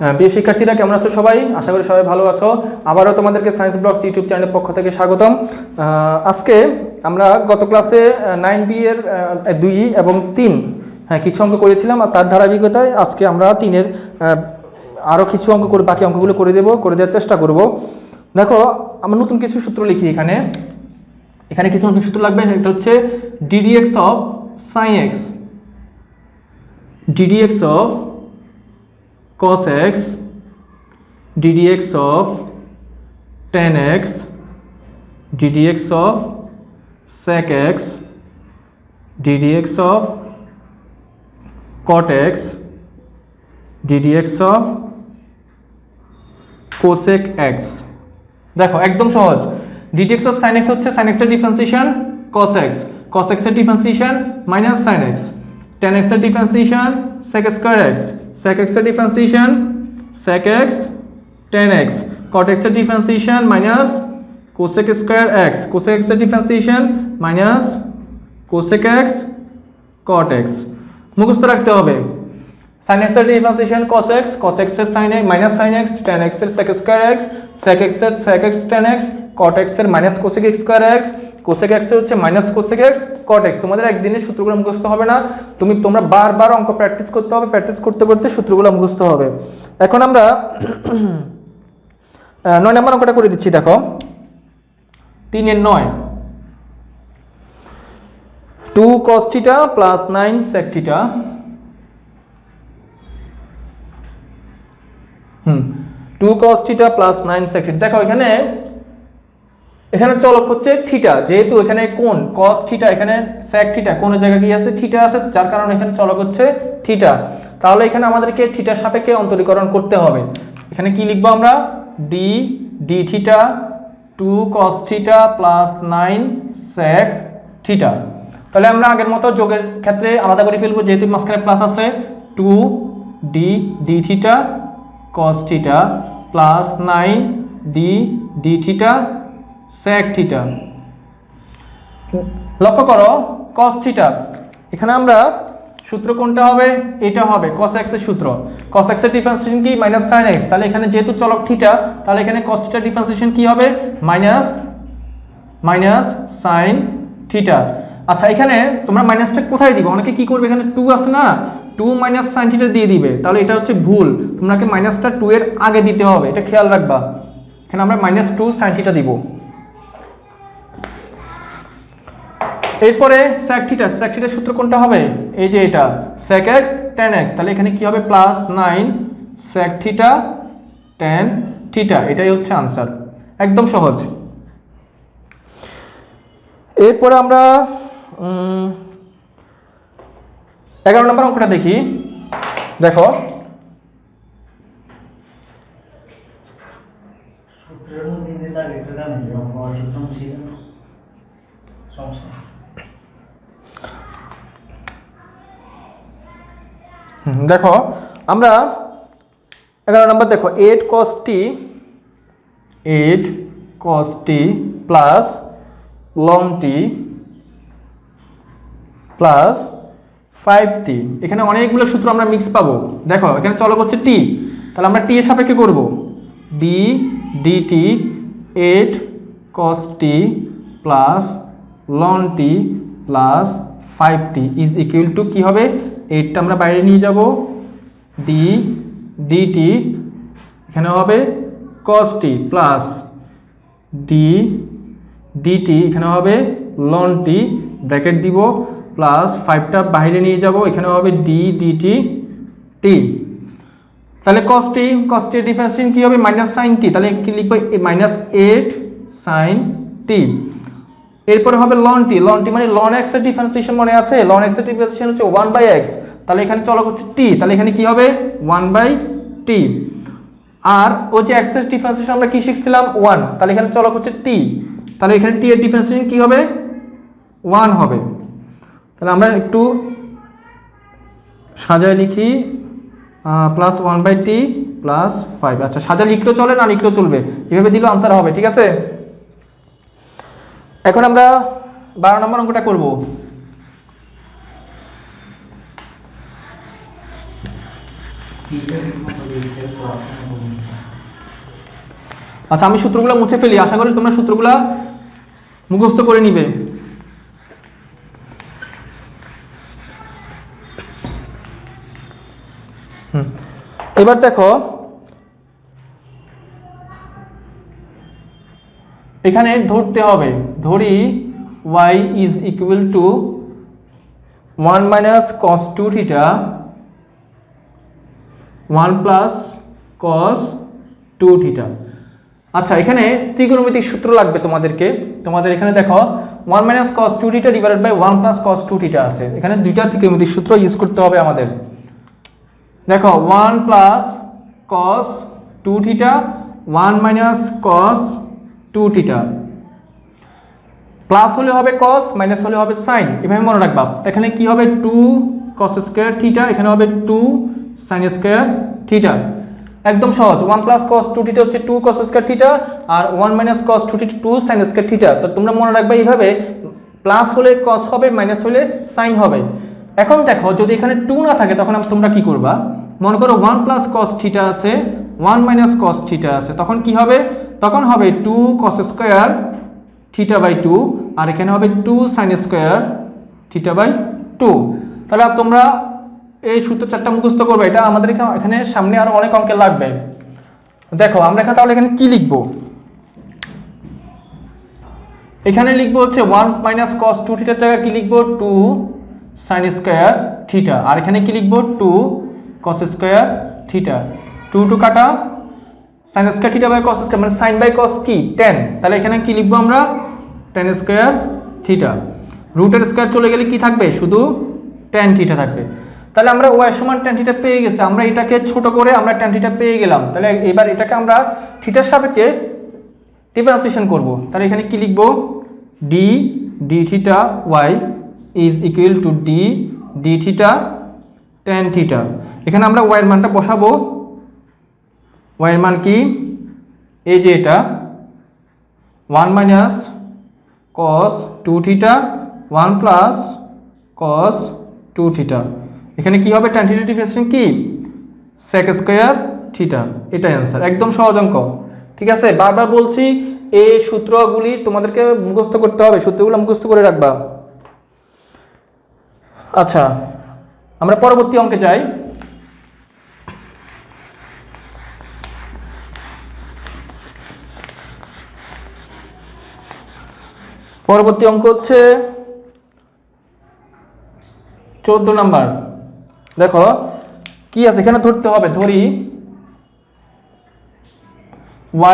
প্রিয় শিক্ষার্থীরা, কেমন আছো সবাই? আশা করি সবাই ভালো আছো। আবারও তোমাদেরকে সায়েন্স ব্লগস ইউটিউব চ্যানেলের পক্ষ থেকে স্বাগতম। আজকে আমরা গত ক্লাসে 9B এর 2 এবং 3 কিছু অঙ্ক করেছিলাম, আর তার ধারাবাহিকতায় আজকে আমরা 3-এর আরও কিছু অঙ্ক করে বাকি অঙ্কগুলো করে দেওয়ার চেষ্টা করব। দেখো, আমরা নতুন কিছু সূত্র লিখি। এখানে কিছু নতুন সূত্র লাগবে। এটা হচ্ছে ddx of sin x, ddx of cos x, ddx of tan x, ddx of sec x, ddx of cot x, ddx of cosec x। দেখো একদম সহজ। ddx of sin x হচ্ছে sin x এর differentiation cos x, cos x এর differentiation minus sin x, tan x এর differentiation sec square x, sec x এর differentiation sec x tan x, cot x এর differentiation minus cosec square x, cosec x এর differentiation minus cosec x cot x। মুখস্থ রাখতে হবে। sin x এর differentiation cos x, cos x এর sin x minus sin x, tan x এর sec square x, sec x এর sec x tan x, cot x এর minus cosec x square x, cosec x এর হচ্ছে minus cosec x cot x। তোমাদের একদিনে সূত্রগুলো মুখস্থ হবে না, তোমরা বারবার অঙ্ক প্র্যাকটিস করতে হবে। প্র্যাকটিস করতে করতে সূত্রগুলো মুখস্থ হবে। এখন আমরা 9 নম্বর অঙ্কটা করে দিচ্ছি। দেখো 3 এর 9, 2 cos theta plus 9 sec theta, 2 cos theta plus 9 sec theta। দেখো এখানে চলক হচ্ছে থিটা, যেহেতু এখানে কোণ cos থিটা, এখানে sec থিটা, কোন জায়গায় কি আছে? থিটা আছে, যার কারণে এখানে চলক হচ্ছে থিটা। তাহলে এখানে আমাদেরকে থিটার সাপেক্ষে অন্তরীকরণ করতে হবে। এখানে কি লিখবো আমরা? d theta 2 cos theta plus 9 sec theta. তাহলে আমরা আগের মতো যোগের ক্ষেত্রে আলাদা করে ফেলবো, যেহেতু মাঝখানে প্লাস আছে। 2 d theta cos theta plus 9 d theta sec theta. লক্ষ্য করো cos থিটা, এখানে আমরা সূত্র কোনটা হবে? এটা হবে cos x এর সূত্র। cos x এর ডিফারেন্সিয়েশন কি? Minus sin x। তাহলে এখানে যেহেতু চলক থিটা, তাহলে এখানে cos থিটার ডিফারেন্সিয়েশন কি হবে? Minus sin theta. আচ্ছা, এখানে তোমরা মাইনাসটা কোথায় দিবে? অনেকে কি করবে, এখানে 2 আছে না, 2 মাইনাস sin থিটা দিয়ে দিবে। তাহলে এটা হচ্ছে ভুল। তোমাকে মাইনাসটা 2 এর আগে দিতে হবে, এটা খেয়াল রাখবা। এখানে আমরা মাইনাস 2 sin থিটা দিব। এরপরে sec থিটার সূত্র কোনটা হবে? এই যে এটা sec x tan x। তাহলে এখানে কি হবে? Plus 9 sec theta tan theta. এটাই হচ্ছে आंसर। একদম সহজ। এরপরে আমরা 11 নম্বর অঙ্কটা দেখি। দেখো দেখো আমরা 11 নম্বর দেখো 8 cos t plus ln t plus 5t। এখানে অনেকগুলো সূত্র আমরা মিক্স পাবো। দেখো এখানে চলক হচ্ছে t, তাহলে আমরা t এর সাপেক্ষে করব। dt 8 cos t plus ln t plus 5t is equal to কি হবে? 8টা আমরা বাইরে নিয়ে যাব, dt এখানে হবে cos t প্লাস dt এখানে হবে ln t, ব্র্যাকেট দিব, প্লাস 5টা বাইরে নিয়ে যাব, এখানে হবে dt t। তাহলে cos t এর ডিফারেন্সিয়েশন কি হবে? Minus sin t। তাহলে কি লিখবো? Minus 8 sin t। এরপরে হবে ln t মানে ln x এর ডিফারেন্সিয়েশন মনে আছে? ln x এর ডিফারেন্সিয়েশন হচ্ছে 1/x। তাহলে এখানে চলক হচ্ছে t, তাহলে এখানে কি হবে? 1/t। আর ওই যে x এর ডিফারেন্সিয়েশন আমরা কি শিখছিলাম? 1। তাহলে এখানে চলক হচ্ছে t, তাহলে এখানে t এর ডিফারেন্সিয়েশন কি হবে? 1 হবে। তাহলে আমরা একটু সাজায় লিখি, প্লাস 1/t প্লাস 5। আচ্ছা, সাজায় লিখলেও চলে, না লিখলেও চলবে, এভাবে দিলেও आंसर হবে। ঠিক আছে, এখন আমরা 12 নম্বর অঙ্কটা করব। আচ্ছা, আমি সূত্রগুলো মুছে ফেলি, আশা করি তোমরা সূত্রগুলো মুখস্থ করে নিবে। এবার দেখো এখানে ধরতে হবে, ধরি y is equal to 1 minus cos 2 theta 1 plus cos 2 theta। আচ্ছা, এখানে ত্রিকোণমিতিক সূত্র লাগবে তোমাদের এখানে দেখো 1 minus cos 2 theta divided by 1 plus cos 2 theta আছে, এখানে দুইটা ত্রিকোণমিতিক সূত্র ইউজ করতে হবে আমাদের। দেখো 1 plus cos 2 theta 1 minus cos 2 theta, plus হলে হবে cos, মাইনাস হলে হবে sin, এভাবে মনে রাখবা। এখানে কি হবে 2 cos স্কয়ার থিটা, এখানে হবে 2 sin স্কয়ার থিটা। একদম সহজ, 1 plus cos 2 theta হচ্ছে 2 cos স্কয়ার থিটা আর 1 minus cos 2 theta 2 sin square theta. তো তোমরা মনে রাখবা এইভাবে, প্লাস হলে cos হবে, মাইনাস হলে sin হবে। এখন দেখো যদি এখানে 2 না থাকে তখন তোমরা কি করবা, মনে করো 1 plus cos থিটা আছে 1 minus cos থিটা আছে, তখন কি হবে, তখন হবে 2 cos স্কয়ার থিটা বাই 2 আর এখানে হবে 2 sin স্কয়ার থিটা বাই 2। তাহলে তোমরা এই সূত্র চারটা মুখস্থ করবে, এটা আমাদের এখানে সামনে আরো অনেক অঙ্কে লাগবে। দেখো আমরা এখানে তাহলে এখানে কি লিখব, এখানে লিখব হচ্ছে 1 minus cos 2 থিটার জায়গায় কি লিখব 2 sin স্কয়ার থিটা আর এখানে কি লিখব 2 cos স্কয়ার থিটা, 2 2 কাটা, sin square theta by cos square মানে sin বাই cos কি 10, তাহলে এখানে কি লিখব আমরা 10 স্কয়ার থিটা, রুটের স্কয়ার চলে গেলে কি থাকবে, শুধু tan থিটা থাকবে। তাহলে আমরা y সমান tan থিটা পেয়ে গেছি, আমরা এটাকে ছোট করে আমরা tan থিটা পেয়ে গেলাম। তাহলে এবার এটাকে আমরা থিটার সাপেক্ষে ডিফারেন্সিয়েশন করব। তাহলে এখানে কি লিখব d d theta y is equal to d d theta tan theta. এখানে আমরা y এর মানটা বসাবো, y এর মান কি, এই যে এটা 1 minus cos 2 theta 1 plus cos 2 theta, এখানে কি হবে tan theta ডিফারেন্সিয়েশন কি sec স্কয়ার থিটা, এটাই आंसर। একদম সহজ অঙ্ক, ঠিক আছে। বারবার বলছি এই সূত্রগুলি তোমাদেরকে মুখস্থ করতে হবে, সূত্রগুলো মুখস্থ করে রাখবা। আচ্ছা, আমরা পরবর্তী অঙ্কে যাই। পরবর্তী অঙ্ক হচ্ছে 14 নাম্বার। দেখো কি আছে এখানে, ধরতে হবে, ধরি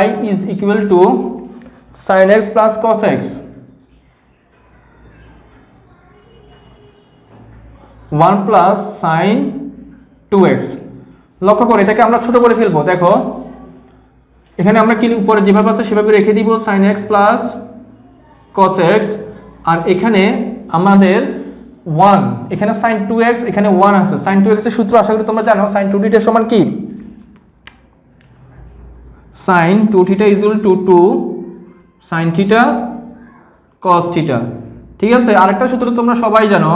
y is equal to sin x plus cos x 1 plus sin 2x। লক্ষ্য করে এটাকে আমরা ছোট করে ফেলবো। দেখো এখানে আমরা কি উপরে যেভাবে আছে সেভাবে রেখে দিব sin x plus cos x আর এখানে আমাদের 1, এখানে sin 2x এখানে 1 আছে। sin 2x এর সূত্র আশা করি তোমরা জানো, sin 2 থিটা সমান কি, sin 2 theta is equal to 2 sin theta cos theta, ঠিক আছে। আরেকটা সূত্র তোমরা সবাই জানো,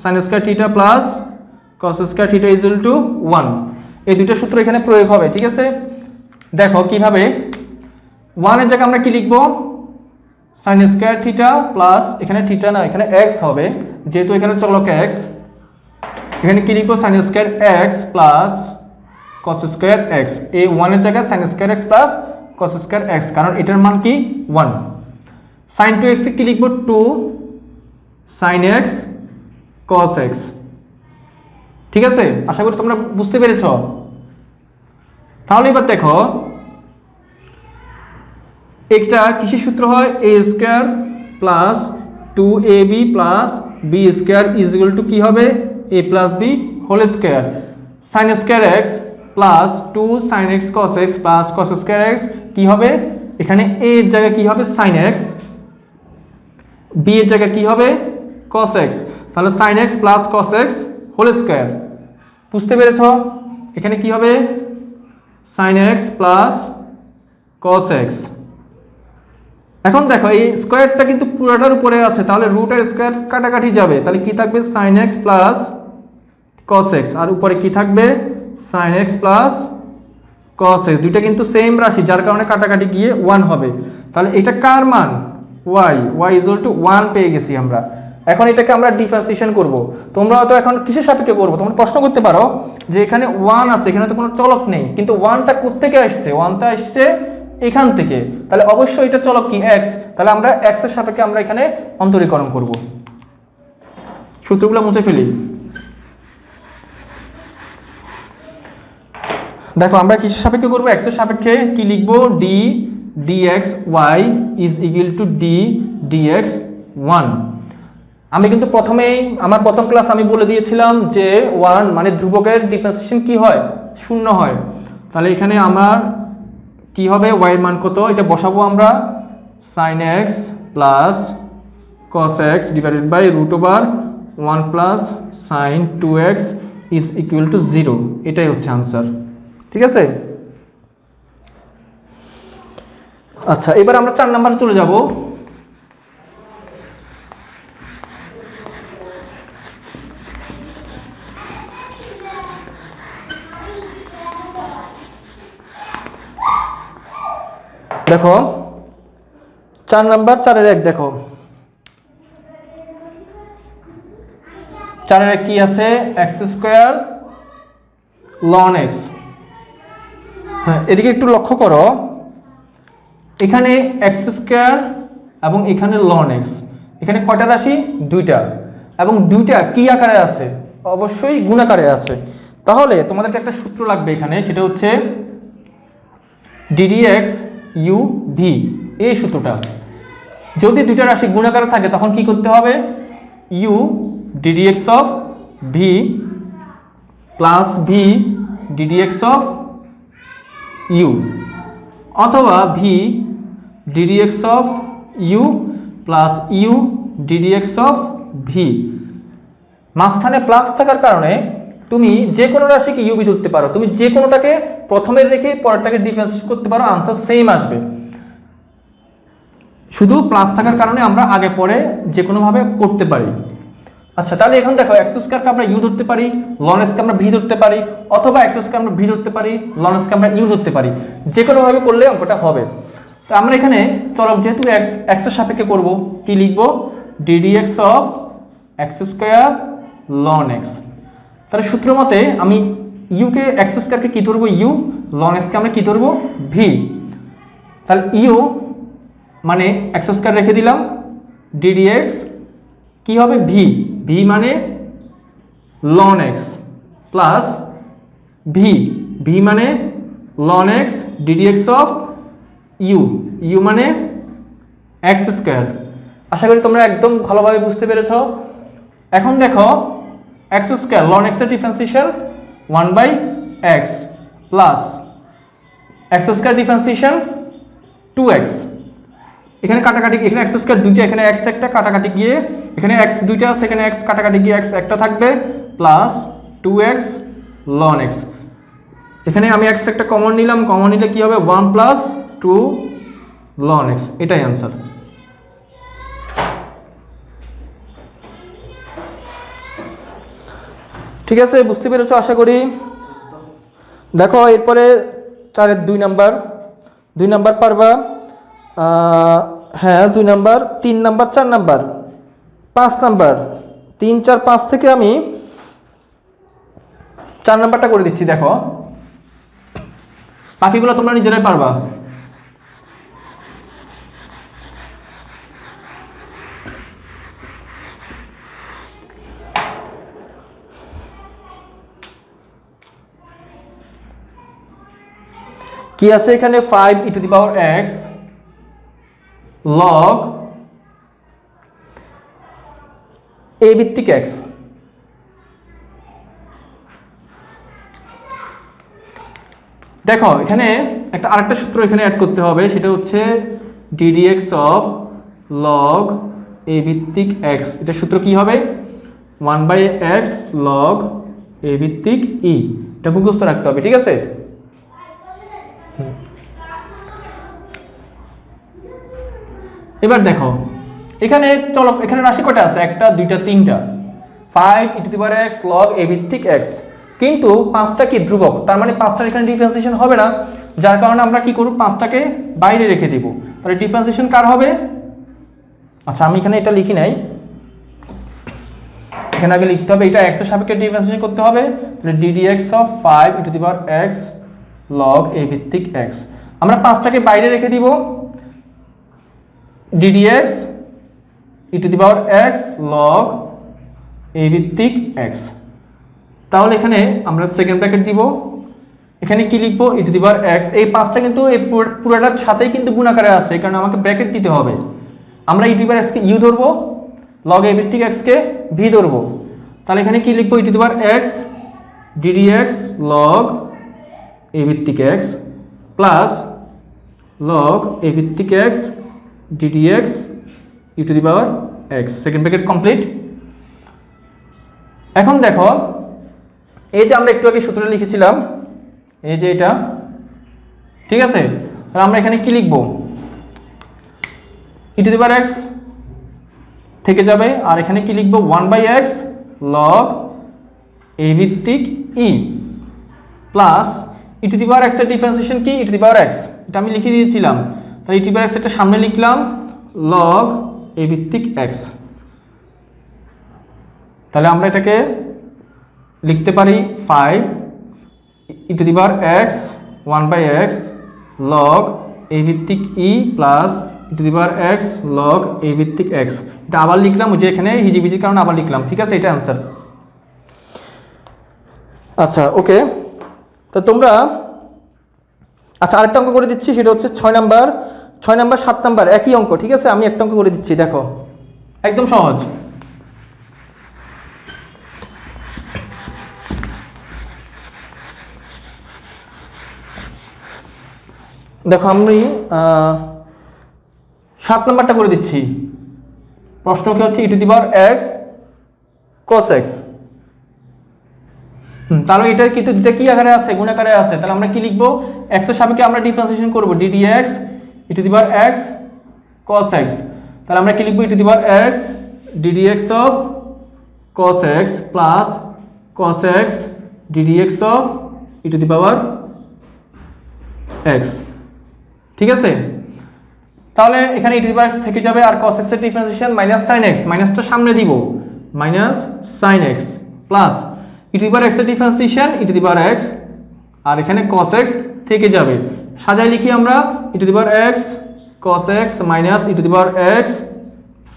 sin square theta plus cos square theta is equal to 1। এই দুটো সূত্র এখানে প্রয়োগ হবে, ঠিক আছে। দেখো কিভাবে, 1 এর জায়গায় আমরা কি লিখব sin স্কয়ার থিটা প্লাস, এখানে থিটা না এখানে x হবে যেহেতু এখানে চলক x, এখানে কি লিখব sin square x plus cos square x, এই 1 এর জায়গায় sin square x plus cos square x, কারণ এটার মান কি 1। sin 2x এ কি লিখব 2 sin x cos x, ঠিক আছে। আশা করি তোমরা বুঝতে পেরেছো। তাহলে এবার দেখো একটা কিসের সূত্র হয়, a square plus 2ab plus b square is equal to কি হবে a plus b whole square, sin square x plus 2 sin x cos x plus cos square x কি হবে, এখানে a এর জায়গায় কি হবে sin x, b এর জায়গায় কি হবে cos x, তাহলে sin x plus cos x whole square. বুঝতে পেরেছো, এখানে কি হবে sin x plus cos x। এখন দেখো এই স্কয়ারটা কিন্তু পুরোটার উপরে আছে, তাহলে রুটের স্কয়ার কাটাকাটি যাবে, তাহলে কি থাকবে sin x plus cos x আর উপরে কি থাকবে sin x plus cos x, দুইটা কিন্তু সেম রাশি, যার কারণে কাটাকাটি গিয়ে 1 হবে। তাহলে এটা কার মান? y, y = 1 পেয়ে গেছি আমরা। এখন এটাকে আমরা ডিফারেন্সিয়েশন করব। তোমরা তো এখন কিসের সাপেক্ষে করব? তোমরা প্রশ্ন করতে পারো যে এখানে 1 আছে, এখানে তো কোনো চলক নেই, কিন্তু 1টা কোথা থেকে আসছে? 1টা আসছে এখান থেকে, তাহলে অবশ্যই এটা চলক কি? x। তাহলে আমরা x এর সাপেক্ষে আমরা এখানে অন্তরীকরণ করব। সূত্রগুলো মুছে ফেলি। দেখো আমরা কিসের সাপেক্ষে করব? x এর সাপেক্ষে কি লিখব? d dx y = d dx 1। আমি কিন্তু প্রথমেই আমার প্রথম ক্লাস আমি বলে দিয়েছিলাম যে 1 মানে ধ্রুবকের ডিফারেন্সিয়েশন কি হয়? 0 হয়। তাহলে এখানে আমার কি হবে? y এর মান কত? এটা বসাবো আমরা sin x plus cos x / √1 plus sin 2x = 0। এটাই হচ্ছে आंसर। ঠিক আছে? আচ্ছা, এবার আমরা 4 নাম্বার চলে যাব। দেখো 4 নাম্বার 4 এর 1 দেখো 4 এর 1 কি আছে? x² ln x। হ্যাঁ, এদিকে একটু লক্ষ্য করো, এখানে x² এবং এখানে ln x, এখানে কয়টা রাশি? দুইটা, এবং দুইটা কি আকারে আছে? অবশ্যই গুণাকারে আছে। তাহলে তোমাদেরকে একটা সূত্র লাগবে এখানে, সেটা হচ্ছে ddx u v, এই সূত্রটা। যদি দুইটা রাশি গুণাকারে থাকে তখন কি করতে হবে? u ddx v plus v ddx u, অথবা v ddx u plus u ddx v। মাঝখানে প্লাস থাকার কারণে তুমি যে কোনো রাশিকে u v ধরতে পারো, তুমি যে কোনোটাকে প্রথমে রেখে পরেরটাকে ডিফারেন্স করতে পারো, आंसर সেম আসবে। শুধু প্লাস থাকার কারণে আমরা আগে পরে যে কোনো ভাবে করতে পারি। আচ্ছা, তাহলে এখন দেখো x² কে আমরা u ধরতে পারি, ln x কে আমরা v ধরতে পারি, অথবা x² কে আমরা v ধরতে পারি, ln x কে আমরা u ধরতে পারি। যে কোনো ভাবে করলে অঙ্কটা হবে। তো আমরা এখানে চলক যেহেতু x এর সাপেক্ষে করব, কি লিখব? ddx x² ln x। তাহলে সূত্র মতে আমি u কে x² কে কি ধরব? u, ln x কে আমরা কি ধরব? v। তাহলে u মানে x² রেখে দিলাম, ddx কি হবে? v, v মানে ln x plus v, v মানে ln x ddx u, u মানে x²। আশা করি তোমরা একদম ভালোভাবে বুঝতে পেরেছো। এখন দেখো x² ln x এর differentiation 1/x plus x² differentiation 2x। এখানে কাটাকাটি, এখানে x² দুইটা, এখানে x একটা, কাটাকাটি গিয়ে এখানে x দুইটা আছে, এখানে x কাটাকাটি গিয়ে x একটা থাকবে, প্লাস 2x ln x। এখানে আমি x একটা কমন নিলাম, কমন নিলে কি হবে? 1 plus 2 ln x। এটাই आंसर। ঠিক আছে, বুঝতে পেরেছো আশা করি। দেখো এরপরে 4 এর 2 নাম্বার পারবা। হ্যাঁ 2 নাম্বার, 3 নাম্বার, 4 নাম্বার, 5 নাম্বার, 3 4 5 থেকে আমি 4 নাম্বারটা করে দিচ্ছি। দেখো বাকিগুলো তোমরা নিজেরাই পারবা। কি আছে এখানে? 5e⁻x log a ভিত্তিক x। দেখো এখানে একটা আরেকটা সূত্র এখানে অ্যাড করতে হবে, সেটা হচ্ছে ddx log a ভিত্তিক x। এটা সূত্র কি হবে? 1/x log a ভিত্তিক e। এটা মুখস্থ রাখতে হবে, ঠিক আছে? এবার দেখো এখানে চলো, এখানে রাশি কয়টা আছে? একটা, দুইটা, তিনটা। 5e⁻x log a ভিত্তিক x। কিন্তু 5টা কি ধ্রুবক, তার মানে 5টার এখানে ডিফারেন্সিয়েশন হবে না, যার কারণে আমরা কি করব 5টাকে বাইরে রেখে দিব। তাহলে ডিফারেন্সিয়েশন কার হবে? আচ্ছা আমি এখানে এটা লিখি নাই, এখানে আগে লিখতে হবে এটা x এর সাপেক্ষে ডিফারেন্সিয়েশন করতে হবে। তাহলে ddx of 5 e⁻x log a ভিত্তিক x, আমরা 5টাকে বাইরে রেখে দিব, ddx e⁻x log a ভিত্তিক x। তাহলে এখানে আমরা সেকেন্ড ব্র্যাকেট দিব, এখানে কি লিখবো e⁻x, এই 5টা কিন্তু এই পুরোটার সাথেই কিন্তু গুণাকারে আছে, কারণ আমাকে ব্র্যাকেট দিতে হবে। আমরা e⁻x কে u ধরবো, log a ভিত্তিক x কে v ধরবো। তাহলে এখানে কি লিখবো e⁻x ddx log a ভিত্তিক x প্লাস log a ভিত্তিক x ddx e⁻x, second bracket complete. এখন দেখো এই যে আমরা একটু আগে সূত্র লিখেছিলাম, এই যে এটা, ঠিক আছে, তাহলে আমরা এখানে কি লিখবো e⁻x থেকে যাবে, আর এখানে কি লিখবো 1/x log a ভিত্তিক e প্লাস e⁻x এর ডিফারেন্সিয়েশন কি e⁻x, এটা আমি লিখে দিয়েছিলাম, তাহলে e⁻x এটা সামনে লিখলাম log a ভিত্তিক x। তাহলে আমরা এটাকে লিখতে পারি 5 e⁻x 1/x log a ভিত্তিক e plus e⁻x log a ভিত্তিক x। এটা আবার লিখলাম, ওই যে এখানে হিজিবিজির কারণে আবার লিখলাম, ঠিক আছে, এটা অ্যান্সার। আচ্ছা ওকে, তো তোমরা আচ্ছা আরেকটা অঙ্ক করে দিচ্ছি, সেটা হচ্ছে 6 নাম্বার 7 নাম্বার একই অঙ্ক, ঠিক আছে, আমি একটা অঙ্ক করে দিচ্ছি, দেখো একদম সহজ। দেখো আমি 7 নাম্বারটা করে দিচ্ছি। প্রশ্ন কি হচ্ছে e⁻x cos x, তাহলে এটা কিন্তু দুটো কি আকারে আছে, গুণাকারে আছে, তাহলে আমরা কি লিখবো x এর সাপেক্ষে আমরা ডিফারেন্সিয়েশন করব ddx e⁻x cos x। তাহলে আমরা কি লিখবো e⁻x ddx of cos x plus cos x ddx of e⁻x, ঠিক আছে। তাহলে এখানে e⁻x থেকে যাবে, আর cos x এর ডিফারেন্সিয়েশন -sin x, মাইনাসটা সামনে দিব -sin x প্লাস e⁻x এর ডিফারেন্সিয়েশন e⁻x, আর এখানে cos x থেকে যাবে, সাজাই লিখি আমরা e⁻x cos x minus e⁻x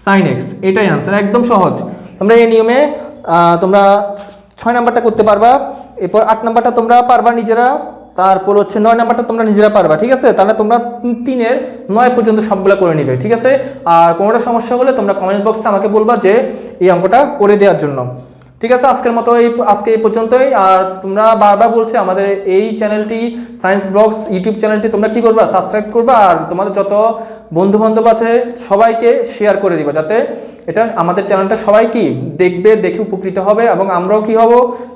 sin x, এটাই आंसर, একদম সহজ। তোমরা এই নিয়মে তোমরা 6 নাম্বারটা করতে পারবা, এরপর 8 নাম্বারটা তোমরা পারবা নিজেরা, তারপর হচ্ছে 9 নাম্বারটা তোমরা নিজেরা পারবা, ঠিক আছে। তাহলে তোমরা 3 এর 9 পর্যন্ত সবগুলা করে নিবে, ঠিক আছে। আর কোনোটা সমস্যা হলে তোমরা কমেন্ট বক্সে আমাকে বলবা যে এই অঙ্কটা করে দেওয়ার জন্য, ঠিক আছে। আজকের মতো আজকে এই পর্যন্তই। আর তোমরা বারবার বলছে আমাদের এই চ্যানেলটি সায়েন্স ব্লগস ইউটিউব চ্যানেলটি তোমরা কি করবা, সাবস্ক্রাইব করবা, আর তোমাদের যত বন্ধু বান্ধব আছে সবাইকে শেয়ার করে দিবা, যাতে এটা আমাদের চ্যানেলটা সবাই কি দেখবে, দেখে উপকৃত হবে, এবং আমরাও কি হব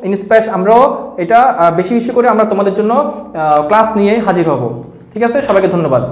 ইন্সপায়ার, আমরাও এটা বেশি বেশি করে আমরা তোমাদের জন্য ক্লাস নিয়ে হাজির হব, ঠিক আছে। সবাইকে ধন্যবাদ।